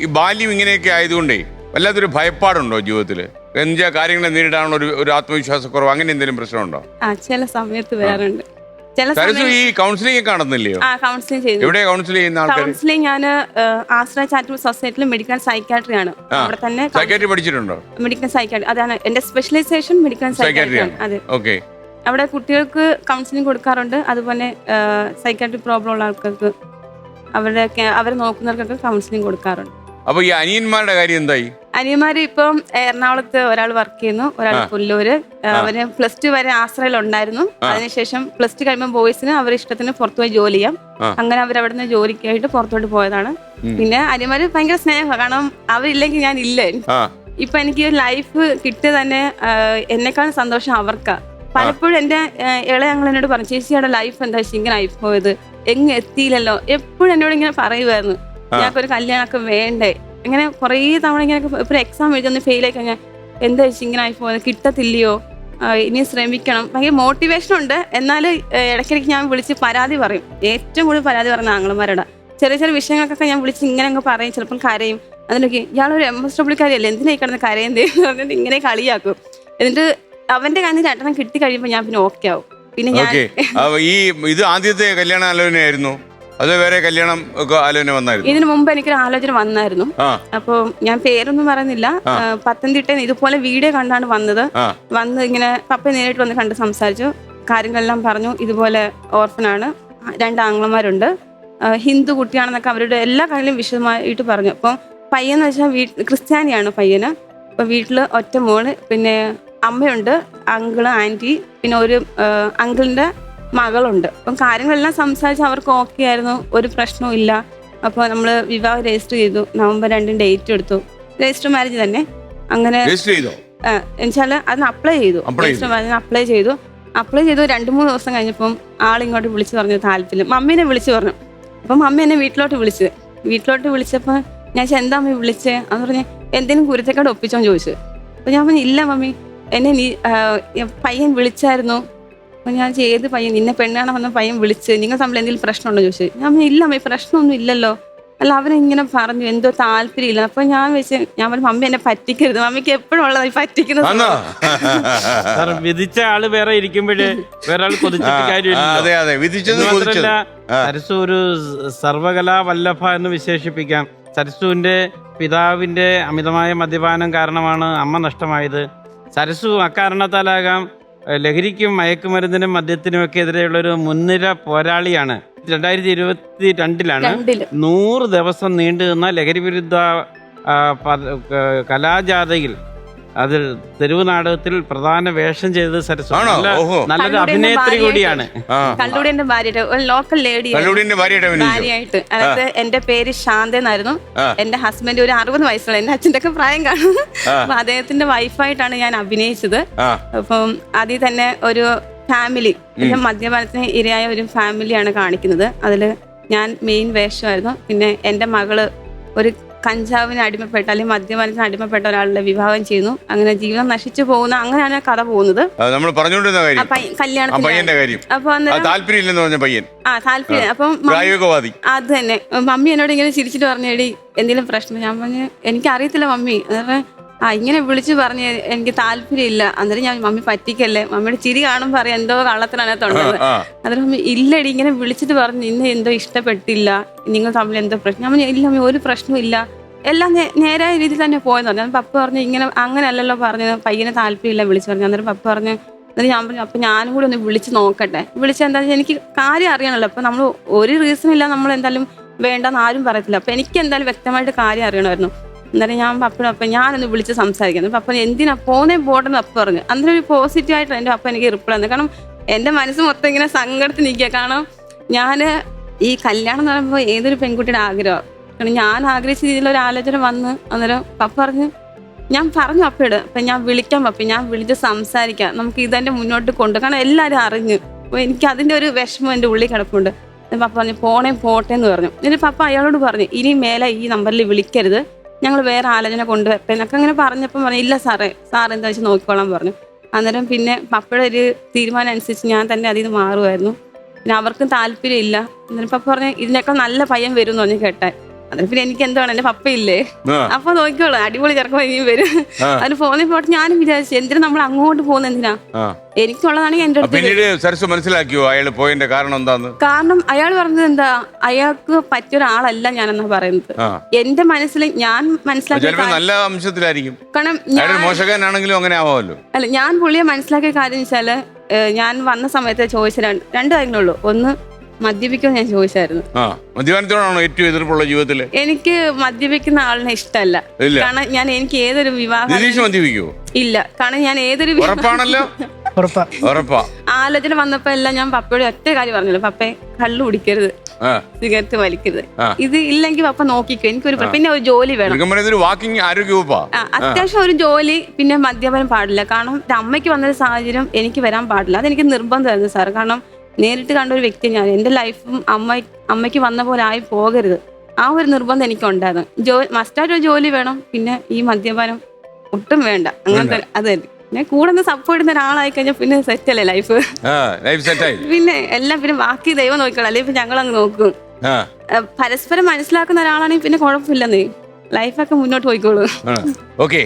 ഈ ബാല്യം ഇങ്ങനെയൊക്കെ ആയതുകൊണ്ടേ വല്ലാത്തൊരു ഭയപ്പാടുണ്ടോ ജീവിതത്തിൽ? എന്താ കാര്യങ്ങളെ നേരിടാനുള്ള ഒരു ആത്മവിശ്വാസക്കുറവ് അങ്ങനെ എന്തെങ്കിലും പ്രശ്നമുണ്ടോ? ചില സമയത്ത് വരാറുണ്ട്. ഈ കൗൺസിലിംഗ് കാണുന്നില്ലയോ? കൗൺസിലിംഗ് ചെയ്യുന്നു. എവിടെ കൗൺസിൽ ചെയ്യുന്ന ആൾക്കാർ? കൗൺസിലിംഗ് ഞാൻ ആശ്രയ ചാരിറ്റബിൾ സൊസൈറ്റിയിൽ മെഡിക്കൽ സൈക്കാട്രി ആണ്. അവിടെ തന്നെ സൈക്കാട്രി പഠിച്ചിട്ടുണ്ടോ? മെഡിക്കൽ സൈക്കാട്രി, അതാണ് എന്റെ സ്പെഷ്യലൈസേഷൻ, മെഡിക്കൽ സൈക്കാട്രി ആണ്. അതെ. ഓക്കെ. അവിടെ കുട്ടികൾക്ക് കൗൺസിലിംഗ് കൊടുക്കാറുണ്ട്. അതുപോലെ സൈക്കാട്രി പ്രോബ്ലം ഉള്ള ആൾക്കാർക്ക് അവരെ നോക്കുന്നവർക്കൊക്കെ കൗൺസിലിംഗ് കൊടുക്കാറുണ്ട്. അപ്പൊ ഈ അനിയന്മാരുടെ കാര്യം എന്തായി? അനിയന്മാര് ഇപ്പം എറണാകുളത്ത് ഒരാൾ വർക്ക് ചെയ്യുന്നു, ഒരാൾ പുല്ലൂര്. അവര് +2 വരെ ആശ്രയിലുണ്ടായിരുന്നു. അതിനുശേഷം +2 കഴിയുമ്പോൾ ബോയ്സിന് അവരുടെ ഇഷ്ടത്തിന് പുറത്തുപോയി ജോലി ചെയ്യാം. അങ്ങനെ അവരവിടുന്ന് ജോലിക്കായിട്ട് പുറത്തോട്ട് പോയതാണ്. പിന്നെ അനിയന്മാര് ഭയങ്കര സ്നേഹമാണ്, കാരണം അവരില്ലെങ്കിൽ ഞാൻ ഇല്ല. ഇപ്പൊ എനിക്ക് ലൈഫ് കിട്ടിയ തന്നെ എന്നെക്കാളും സന്തോഷം അവർക്കാ. പലപ്പോഴും എന്റെ ഇളയങ്ങൾ എന്നോട് പറഞ്ഞു, ചേച്ചിയുടെ ലൈഫ് എന്താ ഇങ്ങനെ ആയിപ്പോയത്, എങ്ങും എത്തിയില്ലല്ലോ. എപ്പോഴും എന്നോട് ഇങ്ങനെ പറയുമായിരുന്നു, ഞങ്ങൾക്കൊരു കല്യാണമൊക്കെ വേണ്ടേ. ഇങ്ങനെ കുറേ തവണ ഇങ്ങനെ ഇപ്പൊ എക്സാം എഴുതി ഫെയിൽ ആയി കഴിഞ്ഞാൽ എന്താ ചേച്ചി ഇങ്ങനെ ആയിപ്പോയത്, കിട്ടത്തില്ലയോ, ഇനി ശ്രമിക്കണം. ഭയങ്കര മോട്ടിവേഷൻ ഉണ്ട്. എന്നാൽ ഇടയ്ക്കിടയ്ക്ക് ഞാൻ വിളിച്ച് പരാതി പറയും. ഏറ്റവും കൂടുതൽ പരാതി പറയുന്ന ആങ്ങളമാരോടാ. ചെറിയ ചെറിയ വിഷയങ്ങൾക്കൊക്കെ ഞാൻ വിളിച്ച് ഇങ്ങനെ അങ്ങ് പറയും. ചിലപ്പം കരയും. അതിനൊക്കെ ഇയാളൊരു MSWക്കാരിയല്ലേ, എന്തിനായി കിടന്ന് കരയുന്നതെന്ന് പറഞ്ഞിട്ട് ഇങ്ങനെ കളിയാക്കും. എന്നിട്ട് അവന്റെ കയ്യിൽ രണ്ടെണ്ണം കിട്ടി കഴിയുമ്പോൾ ഞാൻ പിന്നെ ഓക്കെ ആവും. പിന്നെ ഞാൻ ഇത് ആദ്യത്തെ കല്യാണ ആലോചനയായിരുന്നു, അത് വേറെ കല്യാണം ഒക്കെ ആലോചന വന്നായിരുന്നു? ഇതിനു മുമ്പ് എനിക്കൊരു ആലോചന വന്നായിരുന്നു. അപ്പൊ ഞാൻ പേരൊന്നും പറയുന്നില്ല. പത്തനംതിട്ടയിൽ ഇതുപോലെ വീഡിയോ കണ്ടാണ് വന്നത്. വന്ന് ഇങ്ങനെ പപ്പ നേരിട്ട് വന്ന് കണ്ട് സംസാരിച്ചു, കാര്യങ്ങളെല്ലാം പറഞ്ഞു. ഇതുപോലെ ഓർഫനാണ്, 2 ആങ്ങളമാരുണ്ട്, ഹിന്ദു കുട്ടിയാണെന്നൊക്കെ അവരുടെ എല്ലാ കാര്യങ്ങളും വിശദമായിട്ട് പറഞ്ഞു. അപ്പം പയ്യെന്ന് വെച്ചാൽ ക്രിസ്ത്യാനിയാണ് പയ്യന്. അപ്പൊ വീട്ടില് ഒറ്റ മോള്, പിന്നെ അമ്മയുണ്ട്, അങ്കിള്, ആന്റി, പിന്നെ ഒരു അങ്കിളിന്റെ മകളുണ്ട്. അപ്പം കാര്യങ്ങളെല്ലാം സംസാരിച്ച് അവർക്ക് ഓക്കെ ആയിരുന്നു, ഒരു പ്രശ്നവും ഇല്ല. അപ്പോൾ നമ്മൾ വിവാഹം രജിസ്റ്റർ ചെയ്തു. നവംബർ 2 ഡേറ്റ് എടുത്തു. രജിസ്റ്റർ മാരേജ് തന്നെ. അങ്ങനെ എന്നുവെച്ചാൽ അതിന് അപ്ലൈ ചെയ്തു. രജിസ്റ്റർ മാരേജിന് അപ്ലൈ ചെയ്തു. 2-3 ദിവസം കഴിഞ്ഞപ്പം ആളിങ്ങോട്ട് വിളിച്ച് പറഞ്ഞു താല്പര്യം. മമ്മീനെ വിളിച്ച് പറഞ്ഞു. അപ്പം മമ്മി എന്നെ വീട്ടിലോട്ട് വിളിച്ചപ്പോൾ ഞാൻ എന്താ മമ്മി വിളിച്ചേ എന്ന് പറഞ്ഞ്, എന്തെങ്കിലും കുരുത്തക്കേട് ഒപ്പിച്ചോന്ന് ചോദിച്ചു. അപ്പം ഞാൻ പറഞ്ഞു, ഇല്ല മമ്മി, എന്നെ പയ്യൻ വിളിച്ചായിരുന്നു. അപ്പം ഞാൻ ഏത് പയ്യൻ, നിന്നെ പെണ്ണാണ് വന്ന പയ്യൻ വിളിച്ച്, നിങ്ങൾ തമ്മിൽ എന്തെങ്കിലും പ്രശ്നമുണ്ടോ ചോദിച്ചു. ഞാൻ ഇല്ല അമ്മ, പ്രശ്നമൊന്നും ഇല്ലല്ലോ. അല്ല, അവനിങ്ങനെ പറഞ്ഞു എന്തോ താല്പര്യമില്ല. അപ്പൊ ഞാൻ പറഞ്ഞു മമ്മി എന്നെ പറ്റിക്കരുത്, മമ്മിക്ക് എപ്പോഴും ഉള്ളത് പറ്റിക്കുന്നത്. വിധിച്ച ആള് വേറെ ഇരിക്കുമ്പോഴേ വേറെ ആൾ കൊതിച്ചിട്ട് കാര്യമില്ല. സരസു ഒരു സർവകലാ വല്ലഭ എന്ന് വിശേഷിപ്പിക്കാം. സരസുവിന്റെ പിതാവിന്റെ അമിതമായ മദ്യപാനം കാരണമാണ് അമ്മ നഷ്ടമായത്. സരസു അക്കാരണത്താലാകാം ലഹരിക്കും മയക്കുമരുന്നിനും മദ്യത്തിനുമൊക്കെ എതിരെയുള്ളൊരു മുൻനിര പോരാളിയാണ്. 2022 100 ദിവസം നീണ്ടു നിന്ന ലഹരി വിരുദ്ധ കലാജാഥയിൽ അതിൽ തെരുവ് നാടകത്തിൽ പ്രധാന വേഷം ചെയ്തത് സരസ്വ. നല്ലൊരു അഭിനേത്രി കൂടിയാണ്. കല്ലൂടിന്റെ ഭാര്യയുടെ ഒരു ലോക്കൽ ഭാര്യയായിട്ട്. അതായത് എന്റെ പേര് ശാന്ത എന്നായിരുന്നു. എന്റെ ഹസ്ബൻഡ് ഒരു 60 വയസ്സുള്ള, എന്റെ അച്ഛൻ്റെ ഒക്കെ പ്രായം കാണും. അപ്പൊ അദ്ദേഹത്തിന്റെ വൈഫായിട്ടാണ് ഞാൻ അഭിനയിച്ചത്. അപ്പം അതിൽ തന്നെ ഒരു ഫാമിലി, മദ്യപാനത്തിന് ഇരയായ ഒരു ഫാമിലിയാണ് കാണിക്കുന്നത്. അതിൽ ഞാൻ മെയിൻ വേഷമായിരുന്നു. പിന്നെ എന്റെ മകള് ഒരു കഞ്ചാവിന് അടിമപ്പെട്ട അല്ലെങ്കിൽ മദ്യപാനത്തിന് അടിമപ്പെട്ട ഒരാളുടെ വിവാഹം ചെയ്യുന്നു. അങ്ങനെ ജീവിതം നശിച്ചു പോകുന്ന, അങ്ങനെയാണ് കഥ പോകുന്നത്. കല്യാണത്തിന് താല്പര്യം. അപ്പം അത് തന്നെ മമ്മി എന്നോട് ഇങ്ങനെ ചിരിച്ചിട്ട് പറഞ്ഞേടി എന്തെങ്കിലും പ്രശ്നം. ഞാൻ പറഞ്ഞു എനിക്കറിയത്തില്ല മമ്മി. ഇങ്ങനെ വിളിച്ചു പറഞ്ഞ് എനിക്ക് താല്പര്യമില്ല. അന്നേരം ഞാൻ മമ്മി പറ്റിക്കല്ലേ, മമ്മിയുടെ ചിരി കാണുമ്പോൾ പറയാം എന്തോ കള്ളത്തിനകത്തുണ്ടത്. അന്നേരം മമ്മി ഇല്ലടി, ഇങ്ങനെ വിളിച്ചിട്ട് പറഞ്ഞു ഇന്ന് എന്തോ ഇഷ്ടപ്പെട്ടില്ല, നിങ്ങൾ തമ്മിൽ എന്തോ പ്രശ്നം. ഞാൻ പറഞ്ഞു ഇല്ല മമ്മി, ഒരു പ്രശ്നവും ഇല്ല, എല്ലാം നേരായ രീതിയിൽ തന്നെ പോയെന്ന് പറഞ്ഞു. അന്നേരം പപ്പ പറഞ്ഞു ഇങ്ങനെ അങ്ങനെയല്ലല്ലോ പറഞ്ഞത്, പയ്യനെ താല്പര്യമില്ല വിളിച്ചു പറഞ്ഞു. അന്നേരം പപ്പ പറഞ്ഞു, എന്നിട്ട് ഞാൻ പറഞ്ഞു അപ്പൊ ഞാനും കൂടി ഒന്ന് വിളിച്ച് നോക്കട്ടെ. വിളിച്ചാൽ എന്താ എനിക്ക് കാര്യം അറിയണമല്ലോ. അപ്പൊ നമ്മൾ ഒരു റീസൺ ഇല്ല നമ്മൾ എന്തായാലും വേണ്ടെന്ന് ആരും പറയത്തില്ല. അപ്പൊ എനിക്ക് എന്തായാലും വ്യക്തമായിട്ട് കാര്യം അറിയണമായിരുന്നു. അന്നേരം ഞാൻ പപ്പ ഞാനൊന്ന് വിളിച്ച് സംസാരിക്കുന്നത്. പപ്പ എന്തിനാ പോട്ടെന്ന് പപ്പ പറഞ്ഞു. അന്നേരം ഒരു പോസിറ്റീവായിട്ട് എൻ്റെ പപ്പ എനിക്ക് റിപ്ലൈ തന്നു. കാരണം എൻ്റെ മനസ്സ് മൊത്തം ഇങ്ങനെ സങ്കടത്തിൽ നിൽക്കുക. കാരണം ഞാൻ ഈ കല്യാണം എന്ന് പറയുമ്പോൾ ഏതൊരു പെൺകുട്ടിയുടെ ആഗ്രഹം. കാരണം ഞാൻ ആഗ്രഹിച്ച രീതിയിലൊരു ആലോചന വന്ന് അന്നേരം പപ്പ ഞാൻ പറഞ്ഞു പപ്പയോട്, അപ്പം ഞാൻ വിളിക്കാം പപ്പ, ഞാൻ വിളിച്ച് സംസാരിക്കാം, നമുക്ക് ഇതെൻ്റെ മുന്നോട്ട് കൊണ്ട്. കാരണം എല്ലാവരും അറിഞ്ഞു. അപ്പോൾ എനിക്ക് അതിൻ്റെ ഒരു വിഷമം എൻ്റെ ഉള്ളിൽ കിടപ്പുണ്ട്. പപ്പ പറഞ്ഞു പോട്ടെ എന്ന് പറഞ്ഞു. എന്നിട്ട് പപ്പ അയാളോട് പറഞ്ഞു ഇനി മേലെ ഈ നമ്പറിൽ വിളിക്കരുത്, ഞങ്ങൾ വേറെ ആലോചന കൊണ്ടുവരട്ടെ എന്നൊക്കെ അങ്ങനെ പറഞ്ഞപ്പം പറഞ്ഞു ഇല്ല സാർ എന്താ വെച്ചാൽ നോക്കിക്കോളാൻ പറഞ്ഞു. അന്നേരം പിന്നെ പപ്പയുടെ ഒരു തീരുമാനം അനുസരിച്ച് ഞാൻ തന്നെ അതിൽ നിന്ന് മാറുമായിരുന്നു. പിന്നെ അവർക്കും താല്പര്യമില്ല. അന്നേരം പപ്പ പറഞ്ഞു ഇതിനേക്കാൾ നല്ല പയ്യൻ വരും എന്ന് പറഞ്ഞു കേട്ടാൽ. അതിന് പിന്നെ എനിക്ക് എന്താണ് എന്റെ പപ്പയില്ലേ, ആ. അപ്പൊ നോക്കിക്കോളൂ അടിപൊളി ചെറുപ്പം ഇനിയും വരും. അതിന് ഫോണിൽ പോയിട്ട് ഞാനും വിചാരിച്ചു എന്തിനാ നമ്മൾ അങ്ങോട്ട് പോകുന്ന എന്തിനാ, ആ. എനിക്കുള്ളതാണെങ്കിൽ എന്റെ അടുത്ത് പിന്നീട് സരസ് മനസ്സിലാക്കിയോ അയാള് പോയതിന്റെ കാരണം എന്താന്ന്? കാരണം അയാൾ പറഞ്ഞത് എന്താ, അയാൾക്ക് പറ്റിയ ഒരാളല്ല ഞാനെന്നാ പറയുന്നത്. ആ. എന്റെ മനസ്സിൽ ഞാൻ മനസ്സിലാക്കിയ ചിലപ്പോ നല്ല അംശത്തിലായിരിക്കും. കാരണം അയാൾ മോശക്കാരനാണെങ്കിലും അങ്ങനെ ആവാമല്ലോ. അല്ല, ഞാൻ പുള്ളിയെ മനസ്സിലാക്കിയ കാര്യം വെച്ചാല് ഞാൻ വന്ന സമയത്ത് ചോദിച്ച രണ്ട് കാര്യങ്ങളുള്ളൂ. ഒന്ന്, മദ്യപിക്കുമെന്ന് ഞാൻ ചോദിച്ചായിരുന്നു. ആ, മദ്യപാനത്തോടാണോ ഏറ്റവും എതിർപ്പുള്ള ജീവിതത്തില്? എനിക്ക് മദ്യപിക്കുന്ന ആളിനെ ഇഷ്ടമല്ല. ഇല്ല. കാരണം ഞാൻ എനിക്ക് ഏതൊരു വിവാഹം നിതീഷ് മദ്യപിക്കുവോ? ഇല്ല. കാരണം ഞാൻ ഏതൊരു ഉറപ്പാണല്ലോ. ഉറപ്പാ. ആലോചന വന്നപ്പോ എല്ലാം ഞാൻ പപ്പയോട് ഒറ്റ കാര്യം പറഞ്ഞല്ലോ, പപ്പേ കള്ളു കുടിക്കരുത്, സിഗരറ്റ് വലിക്കരുത്, ഇത് ഇല്ലെങ്കിൽ പപ്പ നോക്കിക്കോ, എനിക്കൊരു പിന്നെ ഒരു ജോലി വേണം. വാക്കിംഗ് ആരോഗ്യവകുപ്പാ. അത്യാവശ്യം ഒരു ജോലി, പിന്നെ മദ്യപാനം പാടില്ല. കാരണം അമ്മയ്ക്ക് വന്നൊരു സാഹചര്യം എനിക്ക് വരാൻ പാടില്ല. അതെനിക്ക് നിർബന്ധമായിരുന്നു സാർ. കാരണം നേരിട്ട് കണ്ട ഒരു വ്യക്തി ഞാൻ. എൻ്റെ ലൈഫും അമ്മയ്ക്ക് വന്ന പോലെ ആയി പോകരുത്, ആ ഒരു നിർബന്ധം എനിക്കുണ്ടായിരുന്നു. മസ്റ്റായിട്ട് ഒരു ജോലി വേണം, പിന്നെ ഈ മദ്യപാനം ഒട്ടും വേണ്ട, അങ്ങനത്തെ അത് തന്നെ. പിന്നെ കൂടെ സപ്പോർട്ട് ചെയ്യുന്ന ഒരാളായി കഴിഞ്ഞാൽ പിന്നെ സെറ്റ് അല്ലേ ലൈഫ്. പിന്നെ എല്ലാം പിന്നെ ബാക്കി ദൈവം നോക്കിക്കോളാം, അല്ലെങ്കിൽ ഞങ്ങൾ അങ്ങ് നോക്കും. പരസ്പരം മനസ്സിലാക്കുന്ന ഒരാളാണെങ്കിൽ പിന്നെ കുഴപ്പമില്ലെന്നേ, ലൈഫൊക്കെ മുന്നോട്ട് പോയിക്കോളൂ. ഓക്കെ.